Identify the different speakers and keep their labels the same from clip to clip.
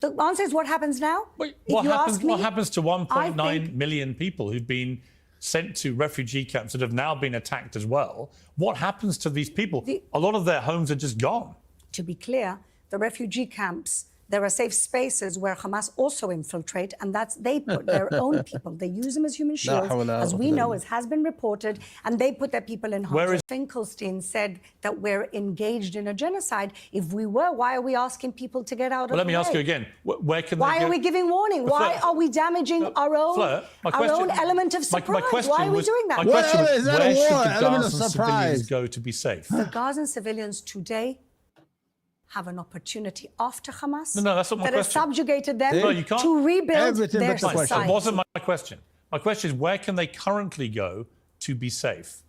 Speaker 1: The answer is what happens now?
Speaker 2: Wait, what happens to 1.9 million people who've been sent to refugee camps that have now been attacked as well? What happens to these people? A lot of their homes are just gone.
Speaker 1: To be clear, the refugee camps, there are safe spaces where Hamas also infiltrate, and they put their own people. They use them as human shields, as we know, as has been reported, and they put their people in harm's way. Finkelstein said that we're engaged in a genocide. If we were, why are we asking people to get out of the way?
Speaker 2: Let me ask you again. Where can
Speaker 1: why are we giving warning? Why are we damaging our own element of surprise? Why are we doing that?
Speaker 2: My question was, where should the Gazan civilians go to be safe?
Speaker 1: The Gazan civilians today have an opportunity after Hamas
Speaker 2: that's not my
Speaker 1: that
Speaker 2: question.
Speaker 1: has subjugated them
Speaker 2: you can't.
Speaker 1: to rebuild their
Speaker 2: society.
Speaker 1: society.
Speaker 2: That wasn't my question. My question is, where can they currently go to be safe?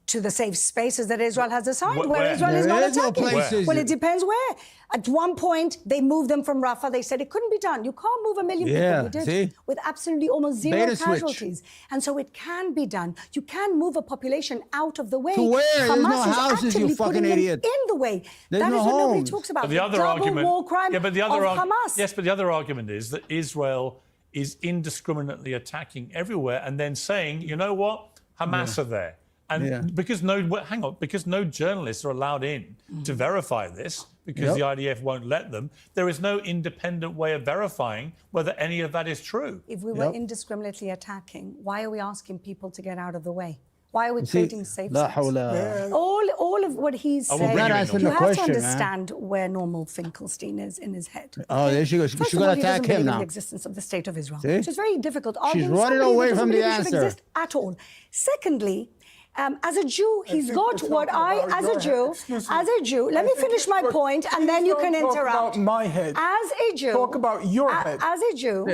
Speaker 1: To the safe spaces that Israel has assigned, where Israel is not attacking. Well, it depends where. At one point, they moved them from Rafah. They said it couldn't be done. You can't move 1 million people. We did with absolutely almost zero casualties. And so it can be done. You can move a population out of the way.
Speaker 3: To where?
Speaker 1: Hamas
Speaker 3: There's no houses, you fucking idiot.
Speaker 1: In the way.
Speaker 3: There's
Speaker 1: that
Speaker 3: no
Speaker 1: is what nobody
Speaker 3: homes.
Speaker 1: talks about.
Speaker 2: But the other argument,
Speaker 1: war crime of Hamas.
Speaker 2: Yes, but the other argument is that Israel is indiscriminately attacking everywhere and then saying, you know what, Hamas are there. And because no journalists are allowed in to verify this, because the IDF won't let them, there is no independent way of verifying whether any of that is true.
Speaker 1: If we were indiscriminately attacking, why are we asking people to get out of the way? Why are we creating safe zones? All of what he's saying, you have to understand where Norman Finkelstein is in his head.
Speaker 3: Oh, there she goes. She's going to attack him now.
Speaker 1: The existence of the state of Israel, which is very difficult.
Speaker 3: She's running away from the answer.
Speaker 1: Exist at all. Secondly, as a Jew, he's got what as a Jew, let me finish my point and then you can interrupt.
Speaker 4: Talk about my head.
Speaker 1: As a Jew.
Speaker 4: Talk about your head.
Speaker 1: As a Jew,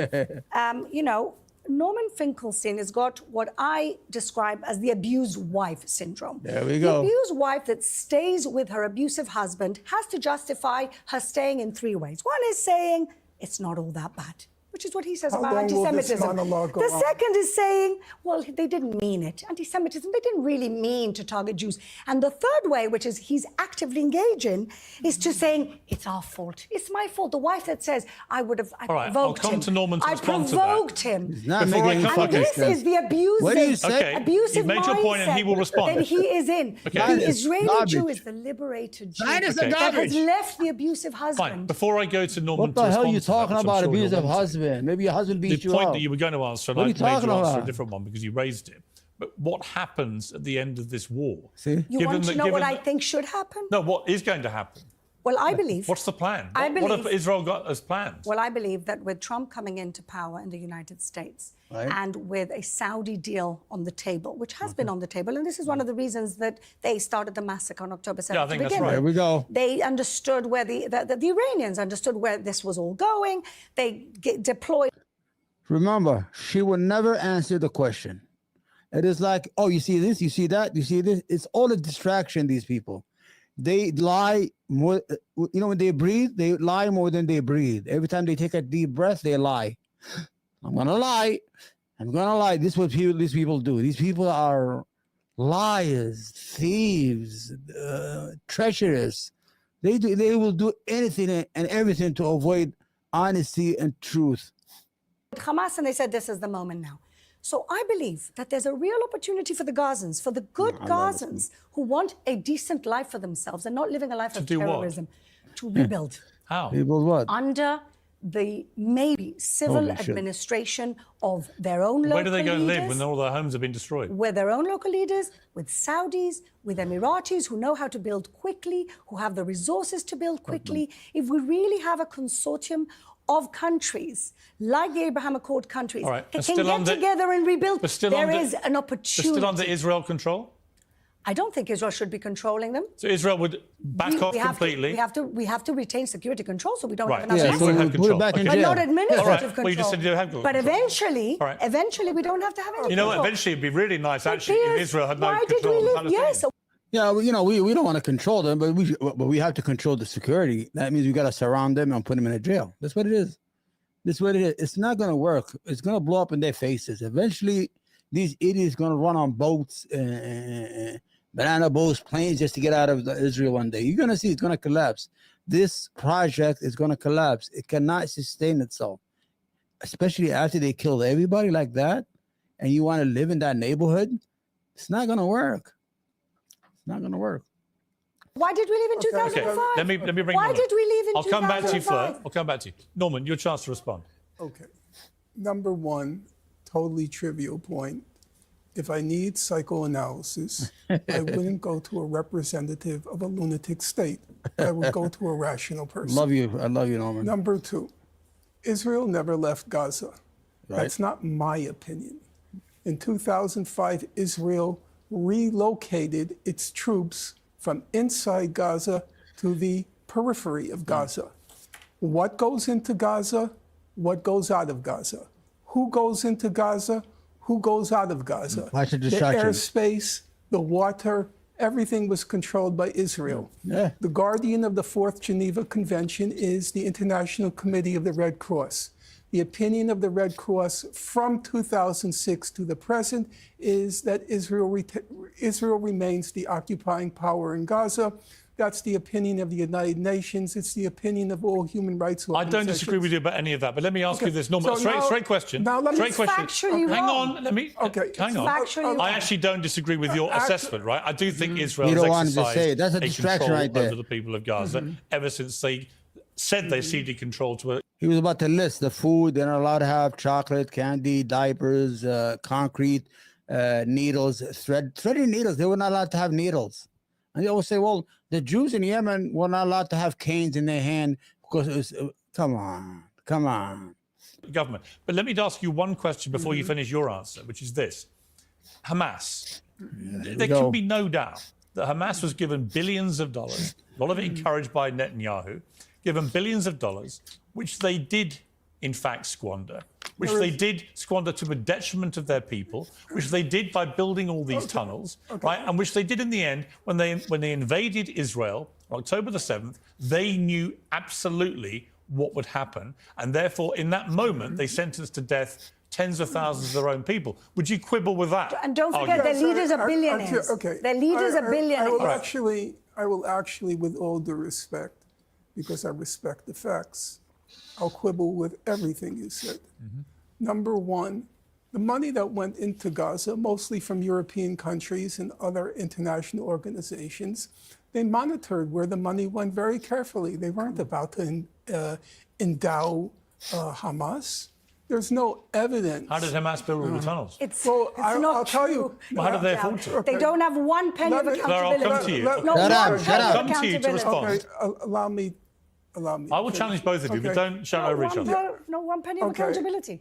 Speaker 1: Norman Finkelstein has got what I describe as the abused wife syndrome.
Speaker 3: There we go.
Speaker 1: The abused wife that stays with her abusive husband has to justify her staying in 3 ways. One is saying, it's not all that bad, which is what he says about anti-Semitism. The second is saying, well, they didn't mean it. Anti-Semitism, they didn't really mean to target Jews. And the third way, which is he's actively engaging, is to saying, it's our fault. It's my fault. The wife that says, I provoked him.
Speaker 2: I'll come to Norman to respond to that.
Speaker 1: I provoked him.
Speaker 3: And
Speaker 1: this is the abusive
Speaker 2: You've made your point and he will respond.
Speaker 1: That he is in. The Israeli Jew is the liberated Jew that has left the abusive husband.
Speaker 2: Fine. Before I go to Norman,
Speaker 3: what the hell are you talking about, abusive husband? Maybe your husband beat you up.
Speaker 2: The point that you were going to answer, and I made you answer a different one because you raised it. But what happens at the end of this war?
Speaker 3: See?
Speaker 1: You want to know what I think should happen?
Speaker 2: No, what is going to happen?
Speaker 1: Well, I believe...
Speaker 2: What's the plan? What have Israel got as plans?
Speaker 1: Well, I believe that with Trump coming into power in the United States and with a Saudi deal on the table, which has been on the table, and this is one of the reasons that they started the massacre on October 7th.
Speaker 2: Yeah, I think that's right.
Speaker 3: There we go.
Speaker 1: They understood where the Iranians understood where this was all going. They deployed...
Speaker 3: Remember, she will never answer the question. It is like, oh, you see this, you see that, you see this. It's all a distraction, these people. They lie more, when they breathe, they lie more than they breathe. Every time they take a deep breath, they lie. I'm going to lie. I'm going to lie. This is what these people do. These people are liars, thieves, treacherous. They will do anything and everything to avoid honesty and truth.
Speaker 1: Hamas, and they said this is the moment now. So I believe that there's a real opportunity for the Gazans, for the good Gazans who want a decent life for themselves and not living a life of terrorism, to rebuild.
Speaker 2: How?
Speaker 3: Rebuild what?
Speaker 1: Under the maybe civil administration of their own local leaders.
Speaker 2: Where do they go and live when all their homes have been destroyed?
Speaker 1: With their own local leaders, with Saudis, with Emiratis who know how to build quickly, who have the resources to build quickly. If we really have a consortium of countries, like the Abraham Accord countries, that can get together and rebuild, there is an opportunity.
Speaker 2: Still under Israel control?
Speaker 1: I don't think Israel should be controlling them.
Speaker 2: So Israel would back off completely?
Speaker 1: We have to retain security control so we don't have enough
Speaker 2: have control.
Speaker 1: But not administrative control.
Speaker 2: Well, you just said you have control.
Speaker 1: But eventually we don't have to have any control.
Speaker 2: You know what? Eventually it'd be really nice, actually, if Israel had no control.
Speaker 3: Yeah, we don't want to control them, but we have to control the security. That means we got to surround them and put them in a jail. That's what it is. That's what it is. It's not going to work. It's going to blow up in their faces. Eventually, these idiots going to run on boats, banana boats, planes, just to get out of Israel one day. You're going to see it's going to collapse. this project is going to collapse. It cannot sustain itself, especially after they killed everybody like that, and you want to live in that neighborhood. It's not going to work. It's not going to work.
Speaker 1: Why did we leave in 2005?
Speaker 2: Okay, let me bring
Speaker 1: Why
Speaker 2: Norman.
Speaker 1: did we leave in 2005?
Speaker 2: I'll come back to you, Fleur. I'll come back to you. Norman, your chance to respond.
Speaker 4: Okay. Number one, totally trivial point. If I need psychoanalysis, I wouldn't go to a representative of a lunatic state. I would go to a rational person.
Speaker 3: Love you. I love you, Norman.
Speaker 4: Number two, Israel never left Gaza.
Speaker 3: Right.
Speaker 4: That's not my opinion. In 2005, Israel relocated its troops from inside Gaza to the periphery of Gaza. What goes into Gaza? What goes out of Gaza? Who goes into Gaza? Who goes out of Gaza?
Speaker 3: Watch the
Speaker 4: The
Speaker 3: distraction.
Speaker 4: airspace, the water, everything was controlled by Israel.
Speaker 3: Yeah.
Speaker 4: The guardian of the Fourth Geneva Convention is the International Committee of the Red Cross. The opinion of the Red Cross from 2006 to the present is that Israel remains the occupying power in Gaza. That's the opinion of the United Nations. It's the opinion of all human rights
Speaker 2: I
Speaker 4: organizations.
Speaker 2: don't disagree with you about any of that, but let me ask you this, Norman.
Speaker 4: So now-
Speaker 2: straight question.
Speaker 4: now let me-
Speaker 2: straight
Speaker 4: It's
Speaker 2: question.
Speaker 1: factually
Speaker 2: Hang
Speaker 1: wrong.
Speaker 2: on, let me.
Speaker 4: Okay.
Speaker 2: Hang on.
Speaker 1: Factually
Speaker 2: I
Speaker 1: wrong.
Speaker 2: actually don't disagree with your assessment, right? I do think Israel
Speaker 3: You
Speaker 2: has
Speaker 3: don't want to
Speaker 2: exercised
Speaker 3: say it. That's a distraction
Speaker 2: control
Speaker 3: right there.
Speaker 2: over the people of Gaza ever since they said they ceded control to it.
Speaker 3: He was about to list the food. They're not allowed to have chocolate, candy, diapers, concrete, needles, threading needles. They were not allowed to have needles. And they always say, well, the Jews in Yemen were not allowed to have canes in their hand because it was, come on.
Speaker 2: Government. But let me ask you one question before you finish your answer, which is this. Hamas. There
Speaker 3: go.
Speaker 2: can be no doubt that Hamas was given billions of dollars, a lot of it encouraged by Netanyahu, given billions of dollars, which they did, in fact, squander, which they did squander to the detriment of their people, which they did by building all these tunnels, right? And which they did in the end when they invaded Israel on October the 7th, they knew absolutely what would happen. And therefore, in that moment, they sentenced to death tens of thousands of their own people. Would you quibble with that?
Speaker 1: And don't forget, their leaders are billionaires.
Speaker 4: Okay.
Speaker 1: Their leaders are billionaires.
Speaker 4: I will actually, with all due respect, because I respect the facts, I'll quibble with everything you said. Number one, the money that went into Gaza, mostly from European countries and other international organizations, they monitored where the money went very carefully. They weren't about to endow Hamas. There's no evidence.
Speaker 2: How did Hamas build all the tunnels?
Speaker 4: I'll tell you.
Speaker 2: Well, how did they afford to?
Speaker 1: They don't have one penny of
Speaker 4: Let me-
Speaker 1: accountability.
Speaker 2: I'll come to you.
Speaker 1: No,
Speaker 3: Shut
Speaker 1: one
Speaker 3: up,
Speaker 1: penny
Speaker 3: shut
Speaker 1: of
Speaker 3: up.
Speaker 2: I'll come to you to
Speaker 1: accountability.
Speaker 2: respond.
Speaker 4: Okay, allow me.
Speaker 2: I will challenge both of you, but don't shout over each other.
Speaker 1: No one penny of accountability.